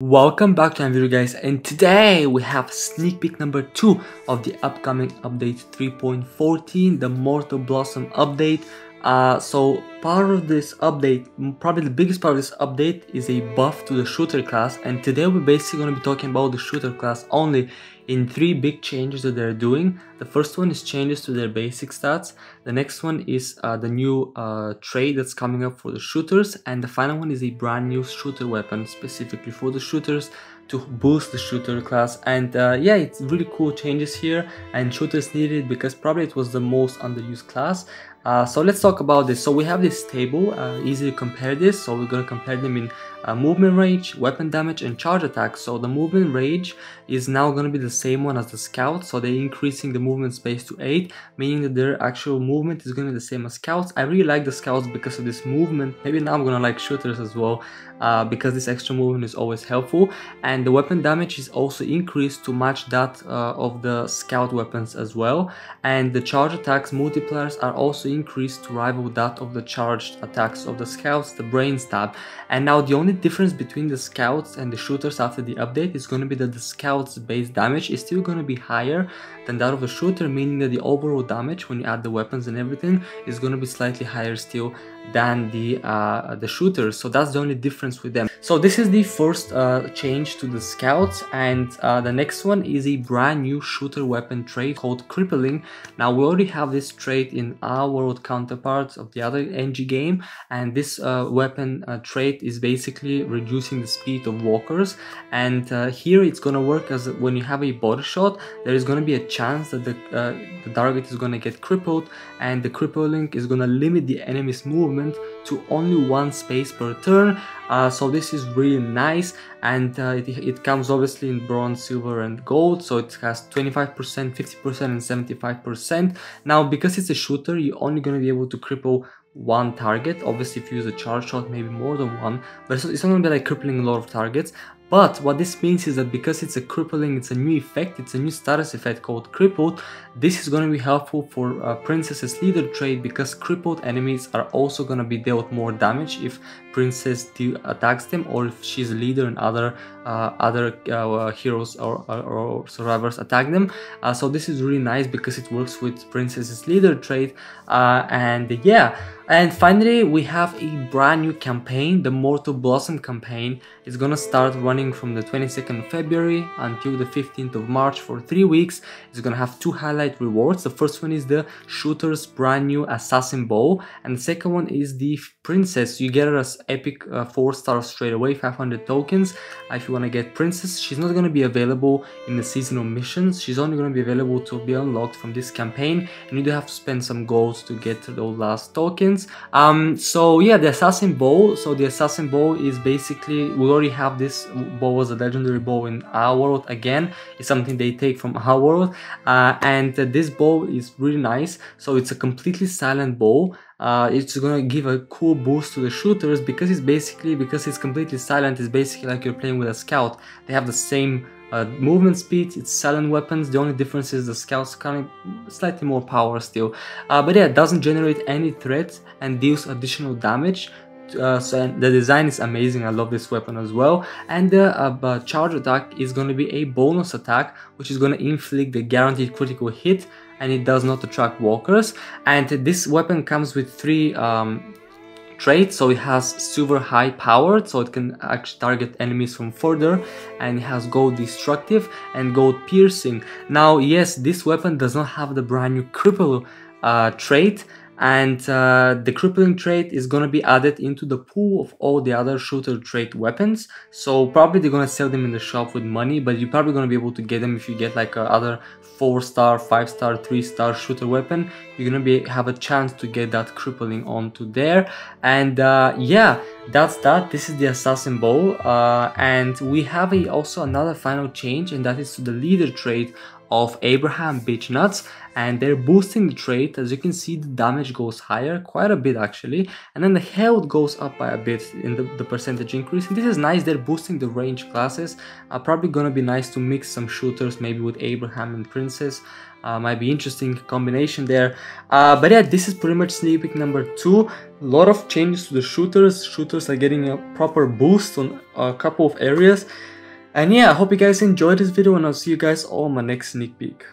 Welcome back to another video, guys, and today we have sneak peek number 2 of the upcoming update 3.14, the Mortal Blossom update. So part of this update, probably the biggest part of this update, is a buff to the shooter class, and today we're basically going to be talking about the shooter class only in 3 big changes that they're doing. The first one is changes to their basic stats, the next one is the new trait that's coming up for the shooters, and the final one is a brand new shooter weapon specifically for the shooters to boost the shooter class. And yeah, it's really cool changes here, and shooters needed it because probably it was the most underused class. So let's talk about this. So we have this table, easy to compare this. So we're going to compare them in movement range, weapon damage, and charge attack. So the movement range is now going to be the same one as the scouts, so they're increasing the movement space to 8, meaning that their actual movement is going to be the same as scouts. I really like the scouts because of this movement. Maybe now I'm going to like shooters as well, because this extra movement is always helpful. And the weapon damage is also increased to match that of the scout weapons as well. And the charge attacks multipliers are also increased to rival that of the charged attacks of the scouts, the brain stab. And now the only difference between the scouts and the shooters after the update is going to be that the scouts base damage is still going to be higher than that of the shooter, meaning that the overall damage when you add the weapons and everything is going to be slightly higher still than the shooters. So that's the only difference with them. So this is the first change to the scouts, and the next one is a brand new shooter weapon trait called crippling. Now we already have this trait in our world counterparts of the other NG game, and this weapon trait is basically reducing the speed of walkers. And here it's gonna work as when you have a body shot, there is gonna be a chance that the target is gonna get crippled, and the crippling is gonna limit the enemy's movement to only 1 space per turn. So this is really nice, and it comes obviously in bronze, silver, and gold. So it has 25%, 50%, and 75%. Now because it's a shooter, you're only going to be able to cripple 1 target. Obviously if you use a charge shot, maybe more than 1, but it's not going to be like crippling a lot of targets. But what this means is that because it's a crippling, it's a new effect, it's a new status effect called crippled. This is going to be helpful for Princess's leader trait, because crippled enemies are also going to be dealt more damage if Princess attacks them, or if she's a leader and other heroes or survivors attack them. So this is really nice because it works with Princess's leader trait. And yeah, and finally we have a brand new campaign, the Mortal Blossom campaign. It's gonna start running from the 22nd of February until the 15th of March for 3 weeks. It's gonna have 2 highlight rewards. The first one is the shooter's brand new assassin bow, and the second one is the princess. You get her as epic 4-star straight away, 500 tokens. If you want to get princess, she's not going to be available in the seasonal missions. She's only going to be available to be unlocked from this campaign, and you do have to spend some golds to get those last tokens. So yeah, the assassin bow. So the assassin bow is basically, we already have this bow as a legendary bow in our world. Again, it's something they take from our world, and this bow is really nice. So it's a completely silent bow. It's gonna give a cool boost to the shooters because it's completely silent. It's basically like you're playing with a scout. They have the same movement speed, it's silent weapons. The only difference is the scouts kind of slightly more power still, but yeah, it doesn't generate any threats and deals additional damage. So the design is amazing. I love this weapon as well. And the charge attack is going to be a bonus attack, which is going to inflict the guaranteed critical hit, and it does not attract walkers. And this weapon comes with 3 traits. So it has silver high powered, so it can actually target enemies from further, and it has gold destructive and gold piercing. Now yes, this weapon does not have the brand new cripple trait, and the crippling trait is going to be added into the pool of all the other shooter trait weapons. So probably they're going to sell them in the shop with money, but you're probably going to be able to get them if you get like other 4-star, 5-star, 3-star shooter weapon. You're going to have a chance to get that crippling onto there. And yeah, that's that. This is the assassin bow, and we have also another final change, and that is to the leader trait of Abraham Beach Nuts, and they're boosting the trait. As you can see, the damage goes higher, quite a bit actually, and then the health goes up by a bit in the percentage increase. And this is nice, they're boosting the range classes. Probably gonna be nice to mix some shooters, maybe with Abraham and Princess. Might be interesting combination there. But yeah, this is pretty much sneak peek number 2. A lot of changes to the shooters. Shooters are getting a proper boost on a couple of areas. And yeah, I hope you guys enjoyed this video, and I'll see you guys all in my next sneak peek.